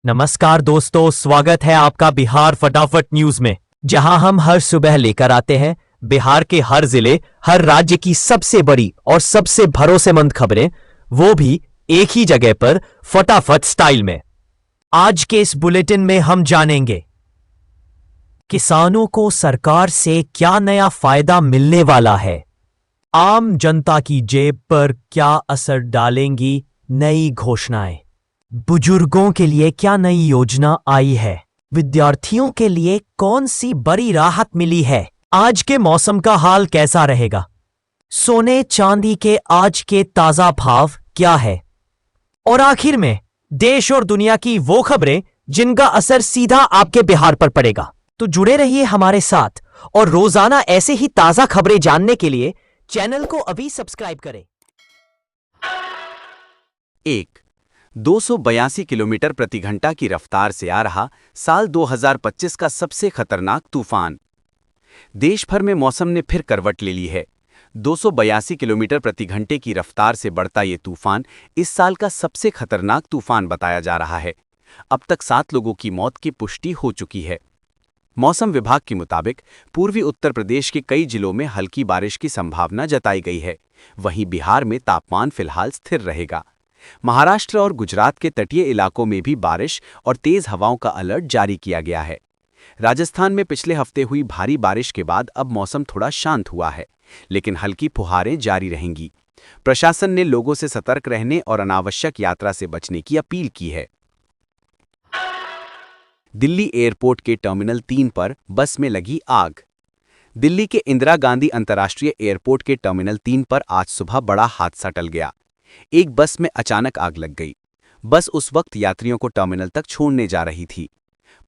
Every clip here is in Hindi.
नमस्कार दोस्तों, स्वागत है आपका बिहार फटाफट न्यूज में, जहां हम हर सुबह लेकर आते हैं बिहार के हर जिले, हर राज्य की सबसे बड़ी और सबसे भरोसेमंद खबरें, वो भी एक ही जगह पर फटाफट स्टाइल में। आज के इस बुलेटिन में हम जानेंगे किसानों को सरकार से क्या नया फायदा मिलने वाला है, आम जनता की जेब पर क्या असर डालेंगी नई घोषणाएं, बुजुर्गों के लिए क्या नई योजना आई है, विद्यार्थियों के लिए कौन सी बड़ी राहत मिली है, आज के मौसम का हाल कैसा रहेगा, सोने चांदी के आज के ताजा भाव क्या है, और आखिर में देश और दुनिया की वो खबरें जिनका असर सीधा आपके बिहार पर पड़ेगा। तो जुड़े रहिए हमारे साथ और रोजाना ऐसे ही ताजा खबरें जानने के लिए चैनल को अभी सब्सक्राइब करें। 282 किलोमीटर प्रति घंटा की रफ्तार से आ रहा साल 2025 का सबसे खतरनाक तूफान। देश भर में मौसम ने फिर करवट ले ली है। 282 किलोमीटर प्रति घंटे की रफ्तार से बढ़ता ये तूफान इस साल का सबसे खतरनाक तूफान बताया जा रहा है। अब तक 7 लोगों की मौत की पुष्टि हो चुकी है। मौसम विभाग के मुताबिक पूर्वी उत्तर प्रदेश के कई जिलों में हल्की बारिश की संभावना जताई गई है। वहीं बिहार में तापमान फिलहाल स्थिर रहेगा। महाराष्ट्र और गुजरात के तटीय इलाकों में भी बारिश और तेज हवाओं का अलर्ट जारी किया गया है। राजस्थान में पिछले हफ्ते हुई भारी बारिश के बाद अब मौसम थोड़ा शांत हुआ है, लेकिन हल्की फुहारें जारी रहेंगी। प्रशासन ने लोगों से सतर्क रहने और अनावश्यक यात्रा से बचने की अपील की है। दिल्ली एयरपोर्ट के टर्मिनल 3 पर बस में लगी आग। दिल्ली के इंदिरा गांधी अंतर्राष्ट्रीय एयरपोर्ट के टर्मिनल 3 पर आज सुबह बड़ा हादसा टल गया। एक बस में अचानक आग लग गई। बस उस वक्त यात्रियों को टर्मिनल तक छोड़ने जा रही थी।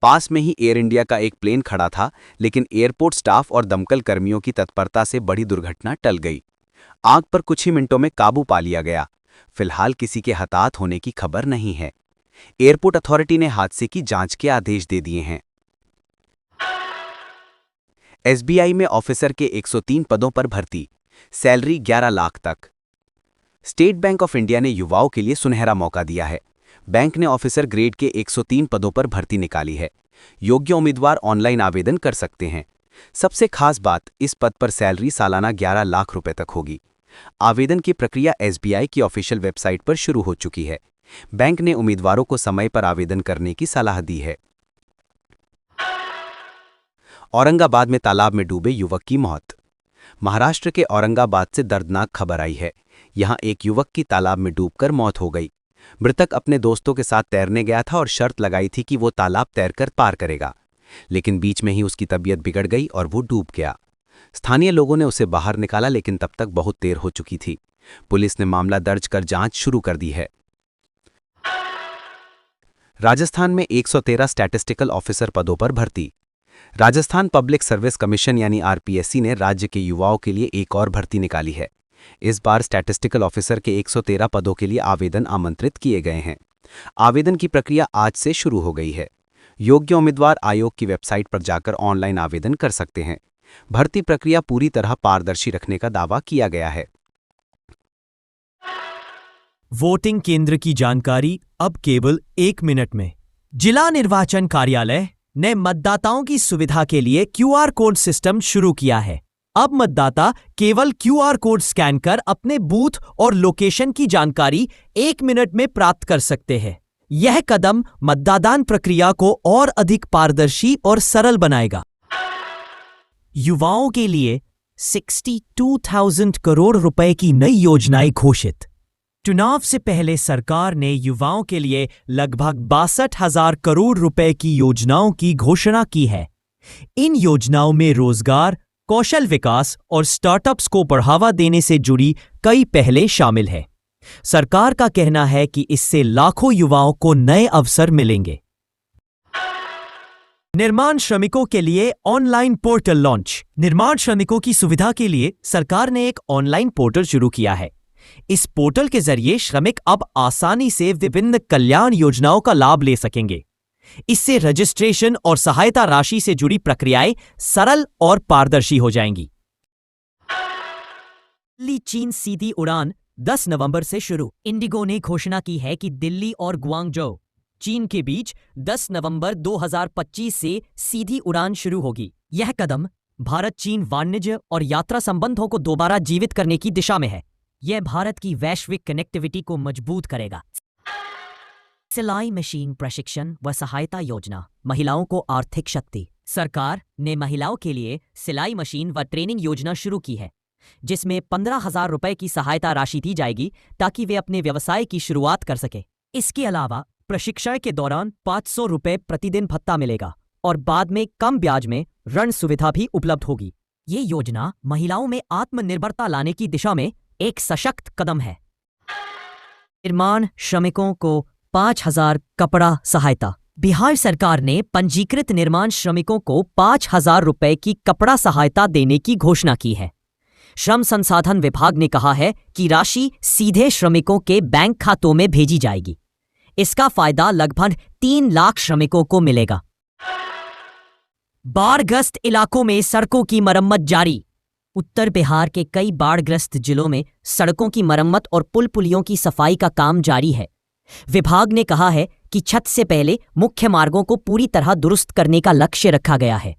पास में ही एयर इंडिया का एक प्लेन खड़ा था, लेकिन एयरपोर्ट स्टाफ और दमकल कर्मियों की तत्परता से बड़ी दुर्घटना टल गई। आग पर कुछ ही मिनटों में काबू पा लिया गया। फिलहाल किसी के हताहत होने की खबर नहीं है। एयरपोर्ट अथॉरिटी ने हादसे की जांच के आदेश दे दिए हैं। एसबीआई में ऑफिसर के 103 पदों पर भर्ती, सैलरी 11 लाख तक। स्टेट बैंक ऑफ इंडिया ने युवाओं के लिए सुनहरा मौका दिया है। बैंक ने ऑफिसर ग्रेड के 103 पदों पर भर्ती निकाली है। योग्य उम्मीदवार ऑनलाइन आवेदन कर सकते हैं। सबसे खास बात, इस पद पर सैलरी सालाना 11 लाख रुपए तक होगी। आवेदन की प्रक्रिया एसबीआई की ऑफिशियल वेबसाइट पर शुरू हो चुकी है। बैंक ने उम्मीदवारों को समय पर आवेदन करने की सलाह दी है। औरंगाबाद में तालाब में डूबे युवक की मौत। महाराष्ट्र के औरंगाबाद से दर्दनाक खबर आई है। यहां एक युवक की तालाब में डूबकर मौत हो गई। मृतक अपने दोस्तों के साथ तैरने गया था और शर्त लगाई थी कि वो तालाब तैरकर पार करेगा, लेकिन बीच में ही उसकी तबीयत बिगड़ गई और वो डूब गया। स्थानीय लोगों ने उसे बाहर निकाला, लेकिन तब तक बहुत देर हो चुकी थी। पुलिस ने मामला दर्ज कर जांच शुरू कर दी है। राजस्थान में 113 स्टैटिस्टिकल ऑफिसर पदों पर भर्ती। राजस्थान पब्लिक सर्विस कमीशन यानी आरपीएससी ने राज्य के युवाओं के लिए एक और भर्ती निकाली है। इस बार स्टैटिस्टिकल ऑफिसर के 113 पदों के लिए आवेदन आमंत्रित किए गए हैं। आवेदन की प्रक्रिया आज से शुरू हो गई है। योग्य उम्मीदवार आयोग की वेबसाइट पर जाकर ऑनलाइन आवेदन कर सकते हैं। भर्ती प्रक्रिया पूरी तरह पारदर्शी रखने का दावा किया गया है। वोटिंग केंद्र की जानकारी अब केवल 1 मिनट में। जिला निर्वाचन कार्यालय ने मतदाताओं की सुविधा के लिए क्यूआर कोड सिस्टम शुरू किया है। अब मतदाता केवल क्यूआर कोड स्कैन कर अपने बूथ और लोकेशन की जानकारी 1 मिनट में प्राप्त कर सकते हैं। यह कदम मतदान प्रक्रिया को और अधिक पारदर्शी और सरल बनाएगा। युवाओं के लिए 62,000 करोड़ रुपए की नई योजनाएं घोषित। चुनाव से पहले सरकार ने युवाओं के लिए लगभग 62,000 करोड़ रुपए की योजनाओं की घोषणा की है। इन योजनाओं में रोजगार, कौशल विकास और स्टार्टअप्स को बढ़ावा देने से जुड़ी कई पहले शामिल हैं। सरकार का कहना है कि इससे लाखों युवाओं को नए अवसर मिलेंगे। निर्माण श्रमिकों के लिए ऑनलाइन पोर्टल लॉन्च। निर्माण श्रमिकों की सुविधा के लिए सरकार ने एक ऑनलाइन पोर्टल शुरू किया है। इस पोर्टल के जरिए श्रमिक अब आसानी से विभिन्न कल्याण योजनाओं का लाभ ले सकेंगे। इससे रजिस्ट्रेशन और सहायता राशि से जुड़ी प्रक्रियाएं सरल और पारदर्शी हो जाएंगी। दिल्ली चीन सीधी उड़ान 10 नवंबर से शुरू। इंडिगो ने घोषणा की है कि दिल्ली और ग्वांगझो चीन के बीच 10 नवंबर 2025 से सीधी उड़ान शुरू होगी। यह कदम भारत चीन वाणिज्य और यात्रा संबंधों को दोबारा जीवित करने की दिशा में है। यह भारत की वैश्विक कनेक्टिविटी को मजबूत करेगा। सिलाई मशीन प्रशिक्षण व सहायता योजना, महिलाओं को आर्थिक शक्ति। सरकार ने महिलाओं के लिए सिलाई मशीन व ट्रेनिंग योजना शुरू की है, जिसमें 15,000 रुपए की सहायता राशि दी जाएगी ताकि वे अपने व्यवसाय की शुरुआत कर सके। इसके अलावा प्रशिक्षण के दौरान 500 रुपए प्रतिदिन भत्ता मिलेगा और बाद में कम ब्याज में ऋण सुविधा भी उपलब्ध होगी। ये योजना महिलाओं में आत्मनिर्भरता लाने की दिशा में एक सशक्त कदम है। निर्माण श्रमिकों को 5,000 कपड़ा सहायता। बिहार सरकार ने पंजीकृत निर्माण श्रमिकों को 5,000 रुपए की कपड़ा सहायता देने की घोषणा की है। श्रम संसाधन विभाग ने कहा है कि राशि सीधे श्रमिकों के बैंक खातों में भेजी जाएगी। इसका फायदा लगभग 3 लाख श्रमिकों को मिलेगा। बाढ़ग्रस्त इलाकों में सड़कों की मरम्मत जारी। उत्तर बिहार के कई बाढ़ग्रस्त जिलों में सड़कों की मरम्मत और पुल पुलियों की सफाई का काम जारी है। विभाग ने कहा है कि छत से पहले मुख्य मार्गों को पूरी तरह दुरुस्त करने का लक्ष्य रखा गया है।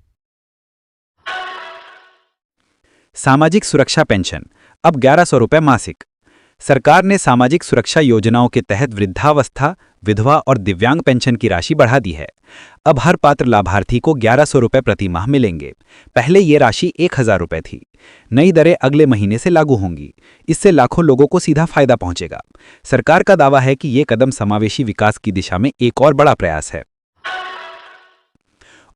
सामाजिक सुरक्षा पेंशन अब 1100 रुपए मासिक। सरकार ने सामाजिक सुरक्षा योजनाओं के तहत वृद्धावस्था, विधवा और दिव्यांग पेंशन की राशि बढ़ा दी है। अब हर पात्र लाभार्थी को 1100 रुपए प्रति माह मिलेंगे। पहले ये राशि 1,000 रुपए थी। नई दरें अगले महीने से लागू होंगी। इससे लाखों लोगों को सीधा फायदा पहुंचेगा। सरकार का दावा है कि ये कदम समावेशी विकास की दिशा में एक और बड़ा प्रयास है।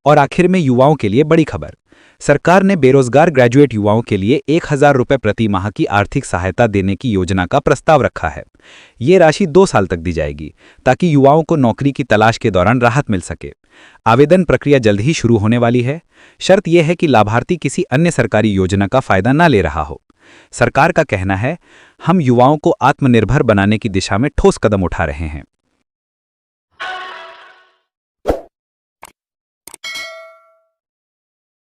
और आखिर में युवाओं के लिए बड़ी खबर। सरकार ने बेरोजगार ग्रेजुएट युवाओं के लिए 1,000 रुपए प्रति माह की आर्थिक सहायता देने की योजना का प्रस्ताव रखा है। ये राशि 2 साल तक दी जाएगी ताकि युवाओं को नौकरी की तलाश के दौरान राहत मिल सके। आवेदन प्रक्रिया जल्द ही शुरू होने वाली है। शर्त यह है कि लाभार्थी किसी अन्य सरकारी योजना का फायदा न ले रहा हो। सरकार का कहना है, हम युवाओं को आत्मनिर्भर बनाने की दिशा में ठोस कदम उठा रहे हैं।